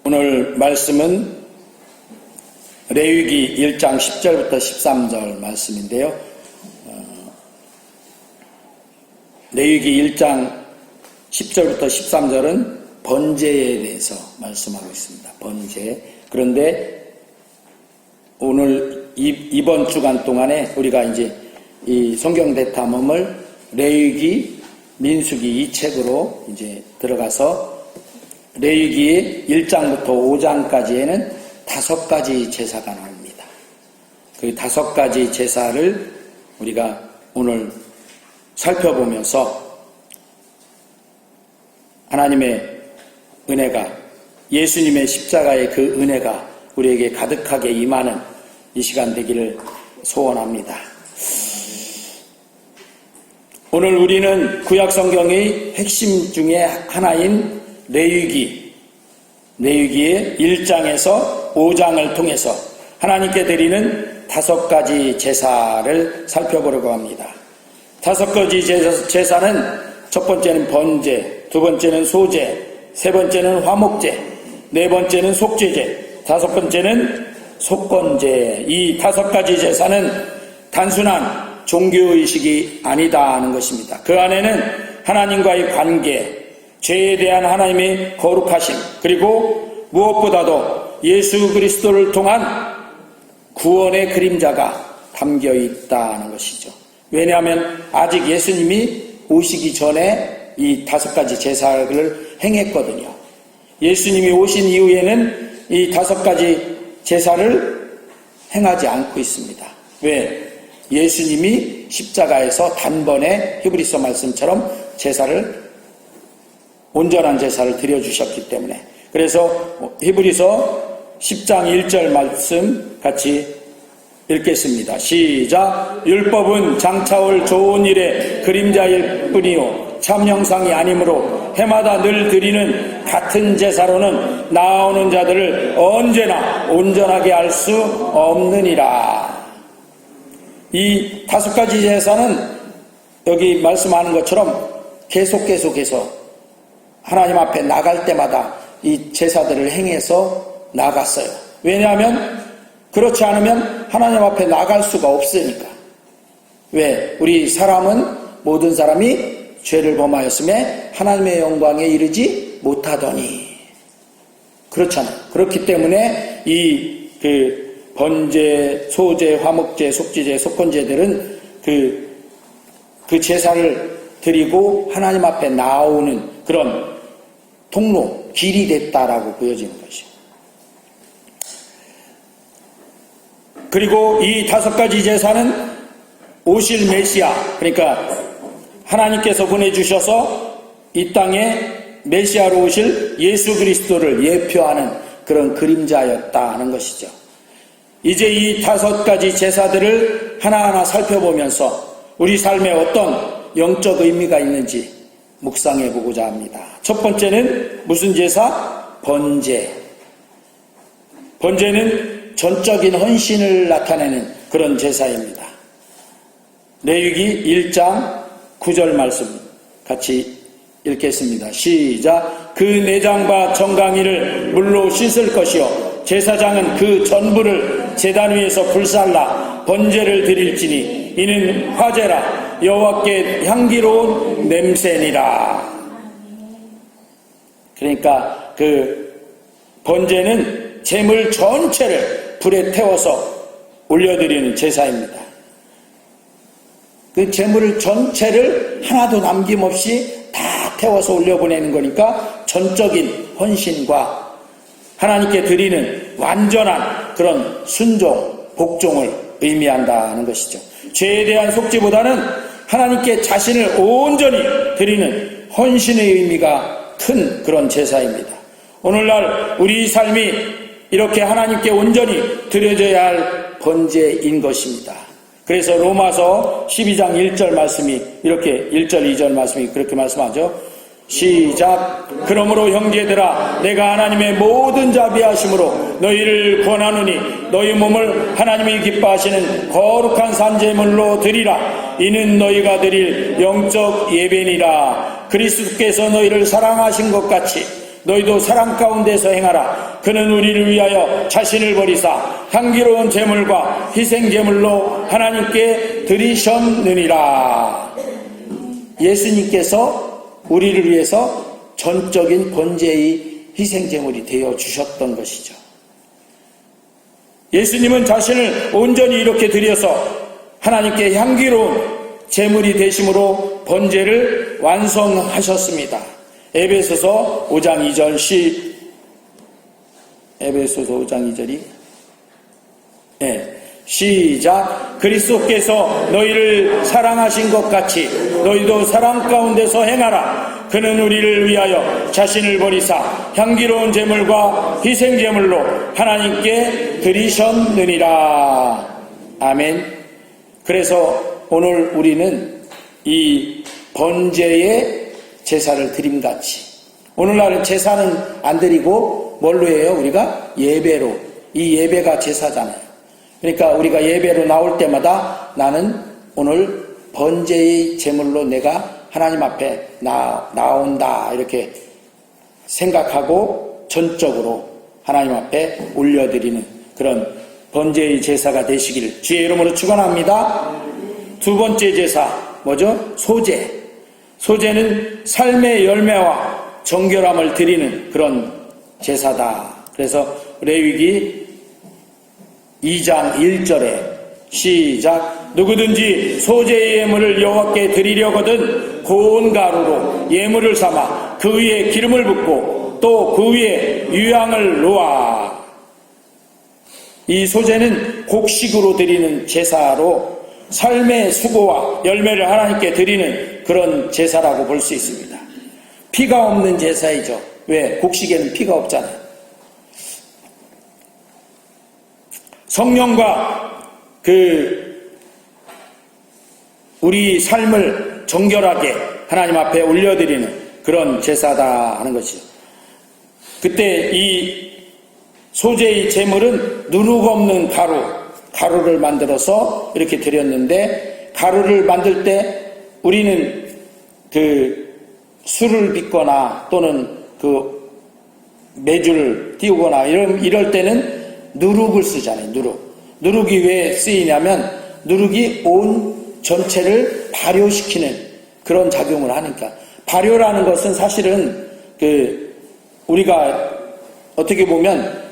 오늘 말씀은 레위기 1장 10절부터 13절 말씀인데요. 레위기 1장 10절부터 13절은 번제에 대해서 말씀하고 있습니다. 번제. 그런데 오늘 이번 주간 동안에 우리가 이제 이 성경 대탐험을 레위기, 민수기 이 책으로 이제 들어가서 레위기의 1장부터 5장까지에는 5가지 제사가 나옵니다. 그 5가지 제사를 우리가 오늘 살펴보면서 하나님의 은혜가, 예수님의 십자가의 그 은혜가 우리에게 가득하게 임하는 이 시간 되기를 소원합니다. 오늘 우리는 구약 성경의 핵심 중에 하나인 레위기의 1장에서 5장을 통해서 하나님께 드리는 5가지 제사를 살펴보려고 합니다. 5가지 제사는 첫 번째는 번제, 두 번째는 소제, 세 번째는 화목제, 네 번째는 속죄제, 5번째는 속건제. 이 5가지 제사는 단순한 종교의식이 아니다 하는 것입니다. 그 안에는 하나님과의 관계, 죄에 대한 하나님의 거룩하심, 그리고 무엇보다도 예수 그리스도를 통한 구원의 그림자가 담겨 있다는 것이죠. 왜냐하면 아직 예수님이 오시기 전에 이 5가지 제사를 행했거든요. 예수님이 오신 이후에는 이 5가지 제사를 행하지 않고 있습니다. 왜? 예수님이 십자가에서 단번에 히브리서 말씀처럼 온전한 제사를 드려주셨기 때문에. 그래서 히브리서 10장 1절 말씀 같이 읽겠습니다. 시작. 율법은 장차올 좋은 일의 그림자일 뿐이요 참 형상이 아니므로 해마다 늘 드리는 같은 제사로는 나아오는 자들을 언제나 온전하게 할 수 없느니라. 이 5가지 제사는 여기 말씀하는 것처럼 계속해서 하나님 앞에 나갈 때마다 이 제사들을 행해서 나갔어요. 왜냐하면 그렇지 않으면 하나님 앞에 나갈 수가 없으니까. 왜? 우리 모든 사람이 죄를 범하였음에 하나님의 영광에 이르지 못하더니. 그렇잖아요. 그렇기 때문에 번제, 소제, 화목제, 속죄제, 속건제들은 그 제사를 드리고 하나님 앞에 나오는 그런 통로, 길이 됐다라고 보여지는 것이죠. 그리고 이 5가지 제사는 오실 메시아, 그러니까 하나님께서 보내주셔서 이 땅에 메시아로 오실 예수 그리스도를 예표하는 그런 그림자였다는 것이죠. 이제 이 5가지 제사들을 하나하나 살펴보면서 우리 삶에 어떤 영적 의미가 있는지 묵상해 보고자 합니다. 첫 번째는 무슨 제사? 번제. 번제는 전적인 헌신을 나타내는 그런 제사입니다. 레위기 1장 9절 말씀 같이 읽겠습니다. 시작. 그 내장과 정강이를 물로 씻을 것이요 제사장은 그 전부를 제단 위에서 불살라 번제를 드릴지니 이는 화제라 여호와께 향기로운 냄새니라. 그러니까 그 번제는 제물 전체를 불에 태워서 올려드리는 제사입니다. 그 제물 전체를 하나도 남김없이 다 태워서 올려보내는 거니까 전적인 헌신과 하나님께 드리는 완전한 그런 순종, 복종을 의미한다는 것이죠. 죄에 대한 속죄보다는 하나님께 자신을 온전히 드리는 헌신의 의미가 큰 그런 제사입니다. 오늘날 우리 삶이 이렇게 하나님께 온전히 드려져야 할 번제인 것입니다. 그래서 로마서 12장 1절 말씀이 이렇게 1절 2절 말씀이 그렇게 말씀하죠. 시작. 그러므로 형제들아 내가 하나님의 모든 자비하심으로 너희를 권하노니 너희 몸을 하나님이 기뻐하시는 거룩한 산제물로 드리라. 이는 너희가 드릴 영적 예배니라. 그리스도께서 너희를 사랑하신 것 같이 너희도 사랑 가운데서 행하라. 그는 우리를 위하여 자신을 버리사 향기로운 제물과 희생 제물로 하나님께 드리셨느니라. 예수님께서 우리를 위해서 전적인 번제의 희생 제물이 되어 주셨던 것이죠. 예수님은 자신을 온전히 이렇게 드려서 하나님께 향기로운 제물이 되심으로 번제를 완성하셨습니다. 에베소서 5장 2절 에베소서 5장 2절이 시작. 그리스도께서 너희를 사랑하신 것 같이 너희도 사랑 가운데서 행하라. 그는 우리를 위하여 자신을 버리사 향기로운 제물과 희생 제물로 하나님께 드리셨느니라. 아멘. 그래서 오늘 우리는 이 번제의 제사를 드림같이, 오늘날은 제사는 안 드리고 뭘로 해요? 우리가 예배로. 이 예배가 제사잖아요. 그러니까 우리가 예배로 나올 때마다 나는 오늘 번제의 제물로 내가 하나님 앞에 나온다 이렇게 생각하고 전적으로 하나님 앞에 올려드리는 그런 번제의 제사가 되시기를 주의 이름으로 축원합니다. 두 번째 제사 뭐죠? 소제. 소제는 삶의 열매와 정결함을 드리는 그런 제사다. 그래서 레위기 2장 1절에 시작. 누구든지 소제의 예물을 여호와께 드리려거든 고운 가루로 예물을 삼아 그 위에 기름을 붓고 또 그 위에 유향을 놓아. 이 소제는 곡식으로 드리는 제사로 삶의 수고와 열매를 하나님께 드리는 그런 제사라고 볼 수 있습니다. 피가 없는 제사이죠. 왜? 곡식에는 피가 없잖아요. 성령과 우리 삶을 정결하게 하나님 앞에 올려드리는 그런 제사다 하는 것이죠. 그때 이 소제의 제물은 누룩 없는 가루를 만들어서 이렇게 드렸는데, 가루를 만들 때 우리는 술을 빚거나 또는 매주를 띄우거나 이럴 때는 누룩을 쓰잖아요. 누룩이 왜 쓰이냐면 누룩이 온 전체를 발효시키는 그런 작용을 하니까. 발효라는 것은 사실은 우리가 어떻게 보면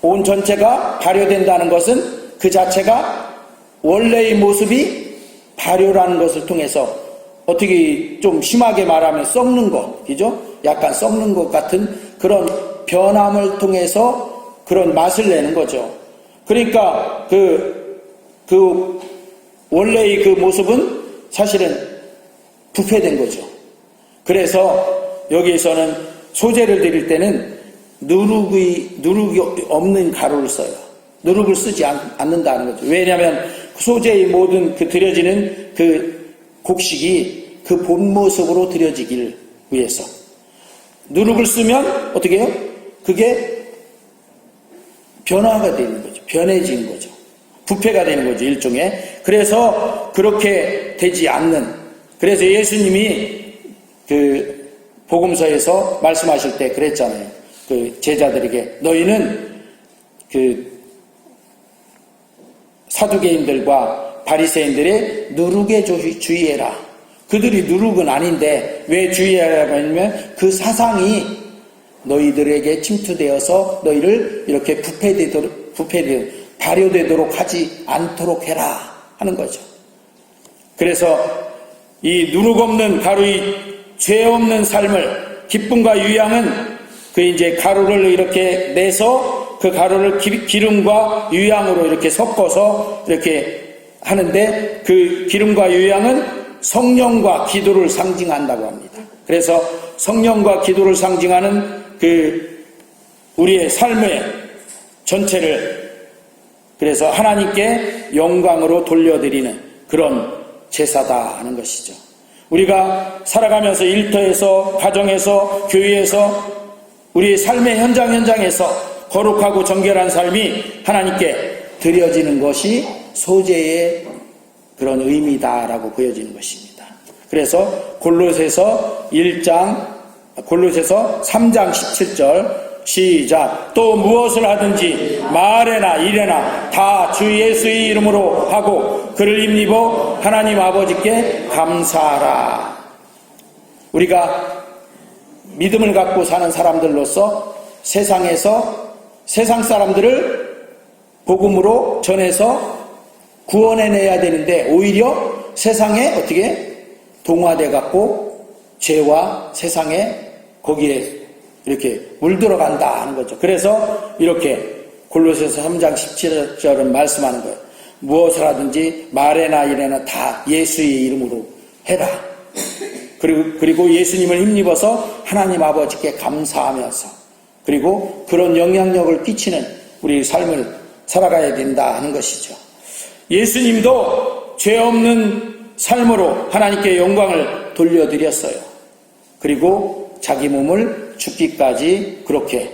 온 전체가 발효된다는 것은 그 자체가 원래의 모습이 발효라는 것을 통해서 어떻게 좀 심하게 말하면 썩는 것, 그죠? 약간 썩는 것 같은 그런 변함을 통해서 그런 맛을 내는 거죠. 그러니까 원래의 그 모습은 사실은 부패된 거죠. 그래서 여기에서는 소제를 드릴 때는 누룩이 없는 가루를 써요. 누룩을 쓰지 않는다는 거죠. 왜냐하면 소제의 모든 드려지는 곡식이 그 본 모습으로 드려지길 위해서. 누룩을 쓰면 어떻게 해요? 그게 변화가 되는 거죠. 변해지는 거죠. 부패가 되는 거죠. 일종의. 그래서 그렇게 되지 않는, 그래서 예수님이 복음서에서 말씀하실 때 그랬잖아요. 제자들에게 너희는 사두개인들과 바리새인들의 누룩에 주의해라. 그들이 누룩은 아닌데 왜 주의하라고 하냐면 그 사상이 너희들에게 침투되어서 너희를 이렇게 발효되도록 하지 않도록 해라 하는 거죠. 그래서 이 누룩 없는 가루의 죄 없는 삶을, 기쁨과 유향은 이제 가루를 이렇게 내서 그 가루를 기름과 유향으로 이렇게 섞어서 이렇게 하는데, 그 기름과 유향은 성령과 기도를 상징한다고 합니다. 그래서 성령과 기도를 상징하는 우리의 삶의 전체를 그래서 하나님께 영광으로 돌려드리는 그런 제사다 하는 것이죠. 우리가 살아가면서 일터에서, 가정에서, 교회에서, 우리의 삶의 현장에서 거룩하고 정결한 삶이 하나님께 드려지는 것이 소제의 그런 의미다라고 보여지는 것입니다. 그래서 골로새서 3장 17절 시작. 또 무엇을 하든지 말에나 일에나 다 주 예수의 이름으로 하고 그를 힘입어 하나님 아버지께 감사하라. 우리가 믿음을 갖고 사는 사람들로서 세상에서 세상 사람들을 복음으로 전해서 구원해내야 되는데 오히려 세상에 어떻게 동화돼 갖고 죄와 세상에 거기에 이렇게 물들어간다 하는 거죠. 그래서 이렇게 골로새서 3장 17절은 말씀하는 거예요. 무엇을 하든지 말에나 일에나 다 예수의 이름으로 해라. 그리고 예수님을 힘입어서 하나님 아버지께 감사하면서 그리고 그런 영향력을 끼치는 우리 삶을 살아가야 된다 하는 것이죠. 예수님도 죄 없는 삶으로 하나님께 영광을 돌려드렸어요. 그리고 자기 몸을 죽기까지 그렇게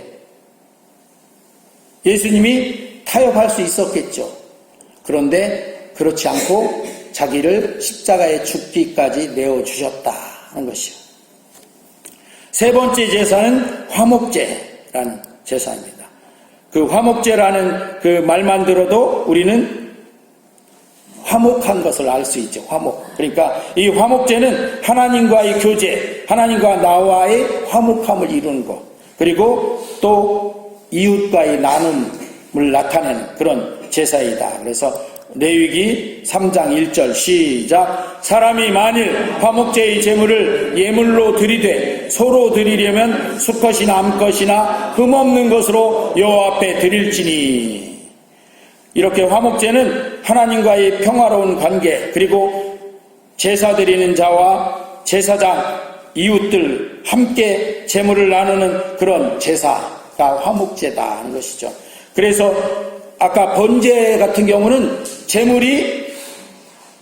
예수님이 타협할 수 있었겠죠. 그런데 그렇지 않고 자기를 십자가에 죽기까지 내어주셨다 하는 것이요. 세 번째 제사는 화목제라는 제사입니다. 그 화목제라는 그 말만 들어도 우리는 화목한 것을 알 수 있죠. 화목. 그러니까 이 화목제는 하나님과의 교제, 하나님과 나와의 화목함을 이루는 것. 그리고 또 이웃과의 나눔을 나타내는 그런 제사이다. 그래서 레위기 3장 1절 시작. 사람이 만일 화목제의 제물을 예물로 드리되 서로 드리려면 수컷이나 암컷이나 흠없는 것으로 여호와 앞에 드릴지니. 이렇게 화목제는 하나님과의 평화로운 관계 그리고 제사 드리는 자와 제사장 이웃들 함께 제물을 나누는 그런 제사가 화목제다 하는 것이죠. 그래서 아까 번제 같은 경우는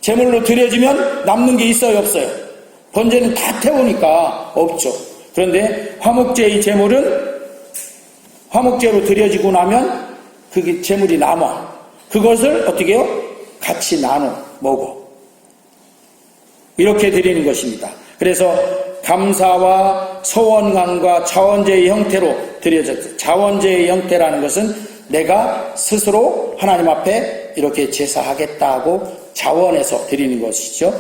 제물로 드려지면 남는 게 있어요, 없어요? 번제는 다 태우니까 없죠. 그런데 화목제의 제물은 화목제로 드려지고 나면 그게 제물이 남아. 그것을 어떻게 해요? 같이 나눠 먹어. 이렇게 드리는 것입니다. 그래서 감사와 소원감과 자원제의 형태로 드려졌죠. 자원제의 형태라는 것은 내가 스스로 하나님 앞에 이렇게 제사하겠다고 자원해서 드리는 것이죠.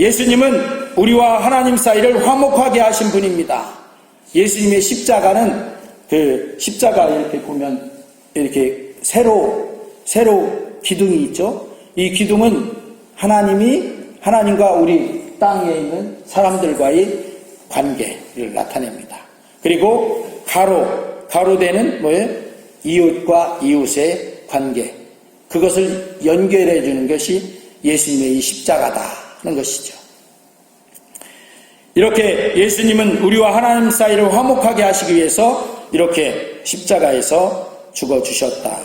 예수님은 우리와 하나님 사이를 화목하게 하신 분입니다. 예수님의 십자가는 그 십자가 이렇게 보면 이렇게 세로 기둥이 있죠. 이 기둥은 하나님과 우리 땅에 있는 사람들과의 관계를 나타냅니다. 그리고 가로대는 뭐예요? 이웃과 이웃의 관계. 그것을 연결해 주는 것이 예수님의 이 십자가다 하는 것이죠. 이렇게 예수님은 우리와 하나님 사이를 화목하게 하시기 위해서 이렇게 십자가에서 죽어주셨다.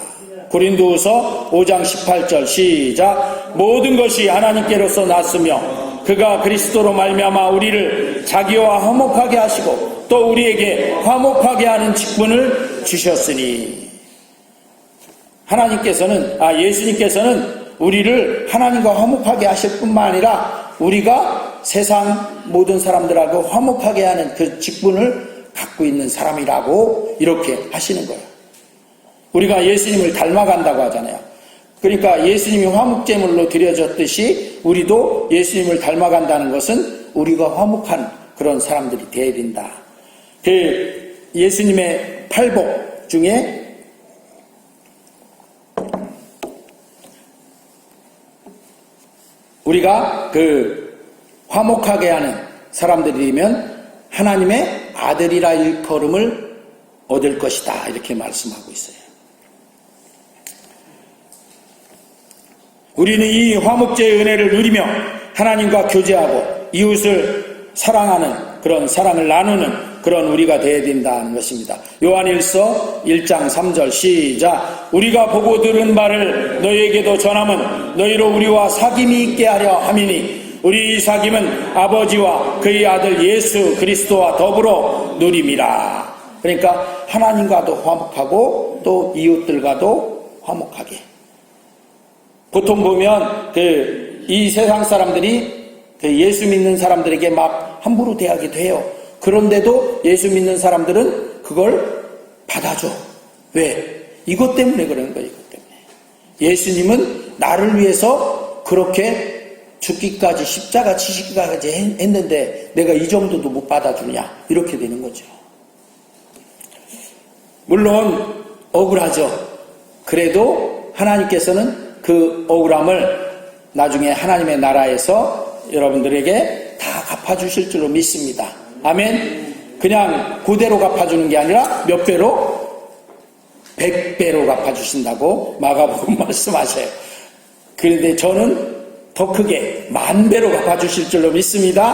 고린도후서 5장 18절 시작. 모든 것이 하나님께로서 났으며 그가 그리스도로 말미암아 우리를 자기와 화목하게 하시고 또 우리에게 화목하게 하는 직분을 주셨으니. 예수님께서는 우리를 하나님과 화목하게 하실 뿐만 아니라 우리가 세상 모든 사람들하고 화목하게 하는 그 직분을 갖고 있는 사람이라고 이렇게 하시는 거예요. 우리가 예수님을 닮아간다고 하잖아요. 그러니까 예수님이 화목제물로 드려졌듯이 우리도 예수님을 닮아간다는 것은 우리가 화목한 그런 사람들이 되어야 된다. 그 예수님의 팔복 중에 우리가 그 화목하게 하는 사람들이면 하나님의 아들이라 일컬음을 얻을 것이다. 이렇게 말씀하고 있어요. 우리는 이 화목제의 은혜를 누리며 하나님과 교제하고 이웃을 사랑하는 그런 사랑을 나누는 그런 우리가 되어야 된다는 것입니다. 요한일서 1장 3절 시작. 우리가 보고 들은 바를 너희에게도 전함은 너희로 우리와 사귐이 있게 하려 함이니 우리 이 사귐은 아버지와 그의 아들 예수 그리스도와 더불어 누림이라. 그러니까 하나님과도 화목하고 또 이웃들과도 화목하게. 보통 보면 이 세상 사람들이 예수 믿는 사람들에게 막 함부로 대하기도 해요. 그런데도 예수 믿는 사람들은 그걸 받아줘. 왜? 이것 때문에 그러는 거예요. 이것 때문에. 예수님은 나를 위해서 그렇게 죽기까지 십자가 지시기까지 했는데 내가 이 정도도 못 받아주냐, 이렇게 되는 거죠. 물론 억울하죠. 그래도 하나님께서는 그 억울함을 나중에 하나님의 나라에서 여러분들에게 다 갚아주실 줄로 믿습니다. 아멘. 그냥 그대로 갚아주는 게 아니라 몇 배로? 100배로 갚아주신다고 마가복음 말씀하셔요. 그런데 저는 더 크게 10,000배로 갚아주실 줄로 믿습니다.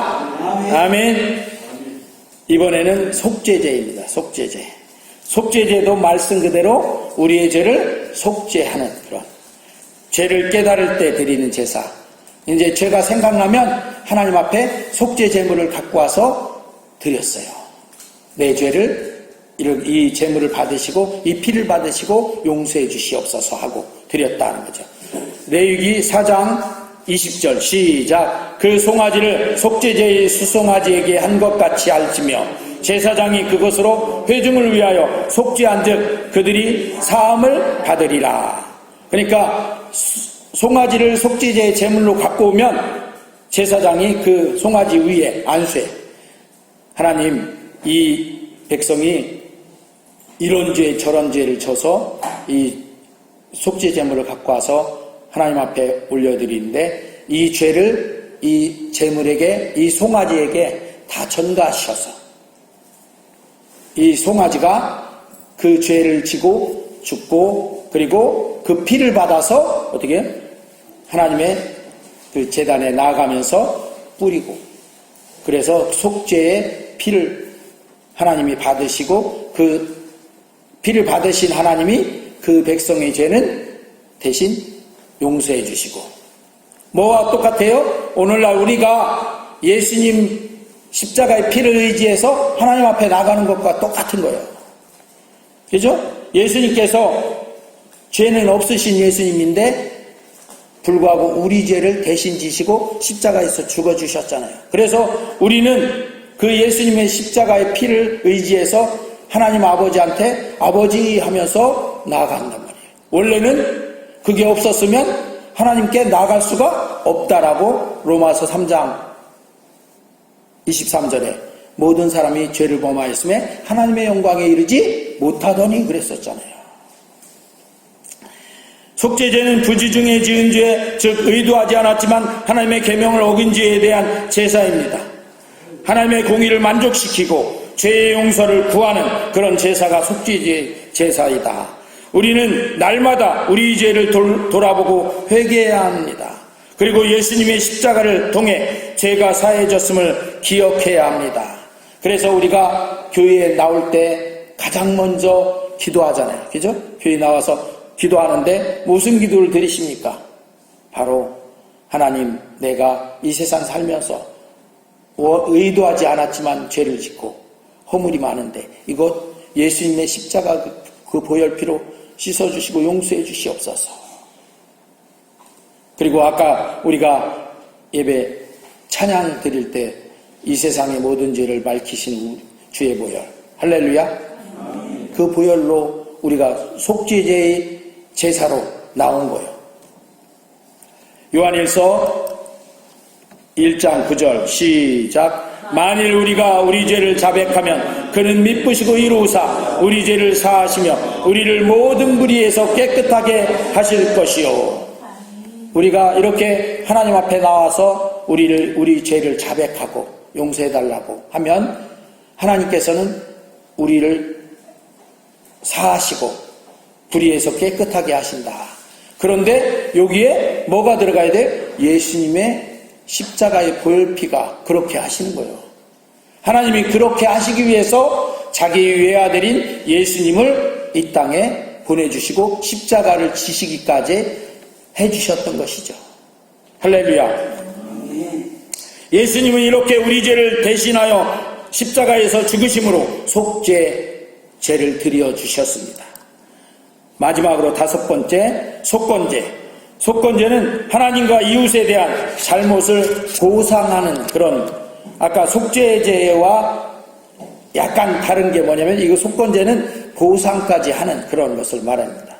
아멘. 이번에는 속죄제입니다. 속죄제. 속죄제도 말씀 그대로 우리의 죄를 속죄하는 그런, 죄를 깨달을 때 드리는 제사. 이제 죄가 생각나면 하나님 앞에 속죄 제물을 갖고 와서 드렸어요. 내 죄를, 이 제물을 받으시고 이 피를 받으시고 용서해 주시옵소서 하고 드렸다는 거죠. 레위기 4장 20절 시작. 그 송아지를 속죄제의 수송아지에게 한 것 같이 알지며 제사장이 그것으로 회중을 위하여 속죄한 즉 그들이 사함을 받으리라. 그러니까 송아지를 속죄제의 제물로 갖고 오면 제사장이 그 송아지 위에 안수해. 하나님, 이 백성이 이런 죄 저런 죄를 져서 이 속죄 제물을 갖고 와서 하나님 앞에 올려드리는데 이 죄를 이 제물에게, 이 송아지에게 다 전가하셔서 이 송아지가 그 죄를 지고 죽고 그리고 그 피를 받아서 어떻게 하나님의 그 제단에 나아가면서 뿌리고, 그래서 속죄의 피를 하나님이 받으시고 그 피를 받으신 하나님이 그 백성의 죄는 대신 용서해 주시고, 뭐와 똑같아요? 오늘날 우리가 예수님 십자가의 피를 의지해서 하나님 앞에 나가는 것과 똑같은 거예요. 그죠? 예수님께서 죄는 없으신 예수님인데 불구하고 우리 죄를 대신 지시고 십자가에서 죽어주셨잖아요. 그래서 우리는 그 예수님의 십자가의 피를 의지해서 하나님 아버지한테 아버지 하면서 나아간단 말이에요. 원래는 그게 없었으면 하나님께 나아갈 수가 없다라고 로마서 3장 23절에 모든 사람이 죄를 범하였음에 하나님의 영광에 이르지 못하더니 그랬었잖아요. 속죄제는 부지 중에 지은 죄, 즉 의도하지 않았지만 하나님의 계명을 어긴 죄에 대한 제사입니다. 하나님의 공의를 만족시키고 죄의 용서를 구하는 그런 제사가 속죄제 제사이다. 우리는 날마다 우리 죄를 돌아보고 회개해야 합니다. 그리고 예수님의 십자가를 통해 죄가 사해졌음을 기억해야 합니다. 그래서 우리가 교회에 나올 때 가장 먼저 기도하잖아요. 그죠? 교회에 나와서 기도하는데 무슨 기도를 드리십니까? 바로 하나님, 내가 이 세상 살면서 의도하지 않았지만 죄를 짓고 허물이 많은데 이것 예수님의 십자가 그 보혈피로 씻어주시고 용서해 주시옵소서. 그리고 아까 우리가 예배 찬양 드릴 때 이 세상의 모든 죄를 밝히신 주의 보혈, 할렐루야. 그 보혈로 우리가 속죄제의 제사로 나온 거예요. 요한일서 1장 9절 시작. 만일 우리가 우리 죄를 자백하면 그는 미쁘시고 이루사 우리 죄를 사하시며 우리를 모든 불의에서 깨끗하게 하실 것이요. 우리가 이렇게 하나님 앞에 나와서 우리 죄를 자백하고 용서해달라고 하면 하나님께서는 우리를 사하시고 불의에서 깨끗하게 하신다. 그런데 여기에 뭐가 들어가야 돼? 예수님의 십자가의 보혈피가 그렇게 하시는 거예요. 하나님이 그렇게 하시기 위해서 자기 외아들인 예수님을 이 땅에 보내주시고 십자가를 지시기까지 해주셨던 것이죠. 할렐루야. 예수님은 이렇게 우리 죄를 대신하여 십자가에서 죽으심으로 속죄제를 드려주셨습니다. 마지막으로 5번째, 속건제. 속건제는 하나님과 이웃에 대한 잘못을 보상하는 그런, 아까 속죄제와 약간 다른 게 뭐냐면 이거 속건제는 보상까지 하는 그런 것을 말합니다.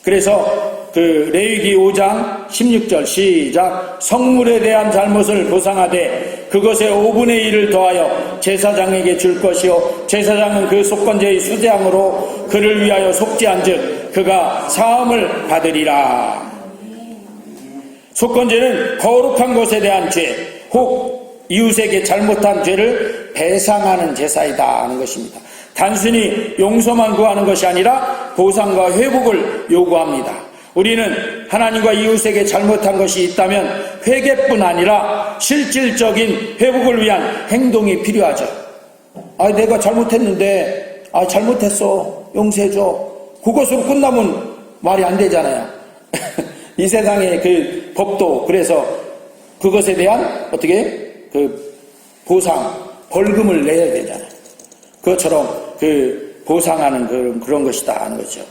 그래서 그 레위기 5장 16절 시작. 성물에 대한 잘못을 보상하되 그것의 5분의 1을 더하여 제사장에게 줄 것이요 제사장은 그 속건제의 수재함으로 그를 위하여 속죄한즉 그가 사함을 받으리라. 속건제는 거룩한 것에 대한 죄, 혹 이웃에게 잘못한 죄를 배상하는 제사이다 하는 것입니다. 단순히 용서만 구하는 것이 아니라 보상과 회복을 요구합니다. 우리는 하나님과 이웃에게 잘못한 것이 있다면 회개뿐 아니라 실질적인 회복을 위한 행동이 필요하죠. 내가 잘못했는데 잘못했어 용서해줘, 그것으로 끝나면 말이 안 되잖아요. 이 세상의 그 법도 그래서 그것에 대한 어떻게 그 보상, 벌금을 내야 되잖아요. 그것처럼 그 보상하는 그런 것이다 하는 거죠.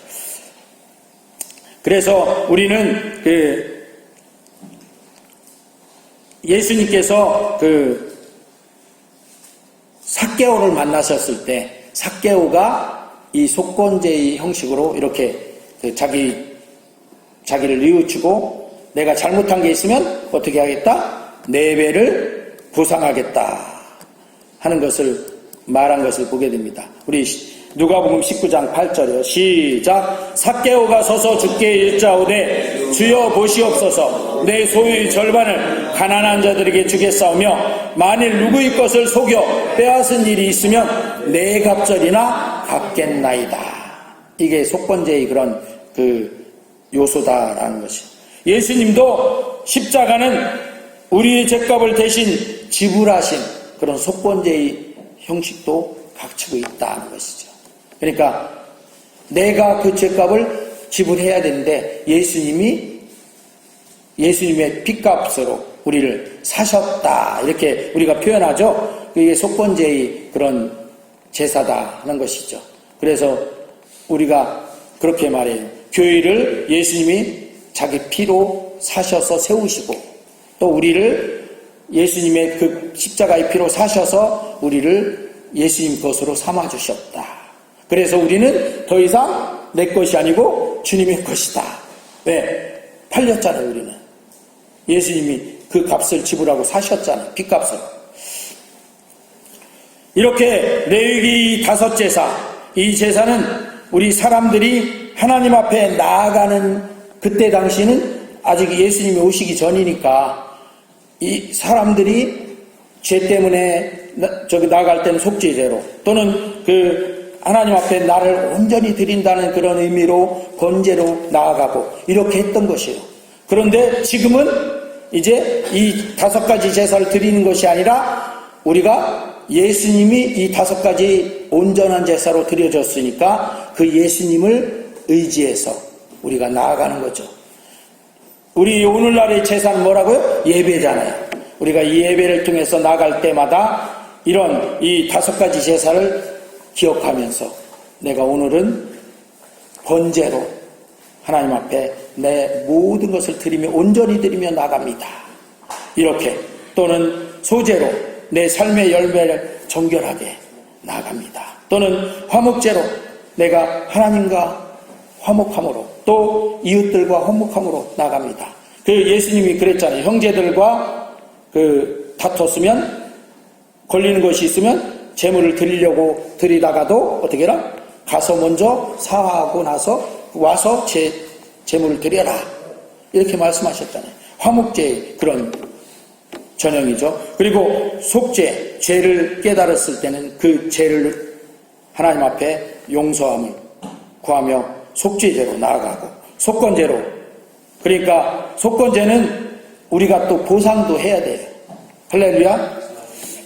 그래서 우리는 그 예수님께서 그 삭개오를 만나셨을 때 삭개오가 이 속건제의 형식으로 이렇게 그 자기를 뉘우치고 내가 잘못한 게 있으면 어떻게 하겠다? 4배를 보상하겠다 하는 것을 말한 것을 보게 됩니다. 우리 누가복음 19장 8절이요. 시작. 삭개오가 서서 주께 일자오되 주여 보시옵소서 내 소유의 절반을 가난한 자들에게 주겠사오며 만일 누구의 것을 속여 빼앗은 일이 있으면 4갑절이나 갚겠나이다. 이게 속건제의 그런 그 요소다라는 것이. 예수님도 십자가는 우리의 죄값을 대신 지불하신 그런 속건제의 형식도 갖추고 있다는 것이죠. 그러니까 내가 그 죄값을 지불해야 되는데 예수님의 핏값으로 우리를 사셨다 이렇게 우리가 표현하죠. 그게 속건제의 그런 제사다 하는 것이죠. 그래서 우리가 그렇게 말해요. 교회를 예수님이 자기 피로 사셔서 세우시고 또 우리를 예수님의 그 십자가의 피로 사셔서 우리를 예수님 것으로 삼아주셨다. 그래서 우리는 더 이상 내 것이 아니고 주님의 것이다. 왜? 팔렸잖아요. 우리는 예수님이 그 값을 지불하고 사셨잖아요. 핏값을. 이렇게 레위기 5제사, 이 제사는 우리 사람들이 하나님 앞에 나아가는 그때 당시는 아직 예수님이 오시기 전이니까 이 사람들이 죄 때문에 나갈 때는 속죄제로 또는 그 하나님 앞에 나를 온전히 드린다는 그런 의미로 번제로 나아가고 이렇게 했던 것이에요. 그런데 지금은 이제 이 5가지 제사를 드리는 것이 아니라 우리가 예수님이 이 5가지 온전한 제사로 드려졌으니까 그 예수님을 의지해서 우리가 나아가는 거죠. 우리 오늘날의 제사는 뭐라고요? 예배잖아요. 우리가 이 예배를 통해서 나갈 때마다 이런 이 5가지 제사를 기억하면서 내가 오늘은 번제로 하나님 앞에 내 모든 것을 드리며 온전히 드리며 나갑니다. 이렇게 또는 소제로 내 삶의 열매를 정결하게 나갑니다. 또는 화목제로 내가 하나님과 화목함으로 또 이웃들과 화목함으로 나갑니다. 그 예수님이 그랬잖아요. 형제들과 그 다퉜으면 걸리는 것이 있으면 재물을 드리려고 드리다가도 어떻게 해라? 가서 먼저 사화하고 나서 와서 재물을 드려라. 이렇게 말씀하셨잖아요. 화목제의 그런 전형이죠. 그리고 속죄, 죄를 깨달았을 때는 그 죄를 하나님 앞에 용서함을 구하며 속죄제로 나아가고 속건제로, 그러니까 속건제는 우리가 또 보상도 해야 돼요. 할렐루야.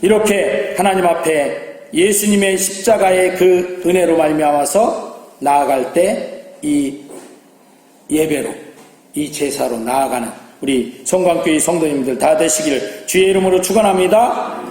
이렇게 하나님 앞에 예수님의 십자가의 그 은혜로 말미암아서 나아갈 때 이 예배로 이 제사로 나아가는 우리 성광교회 성도님들 다 되시기를 주의 이름으로 축원합니다.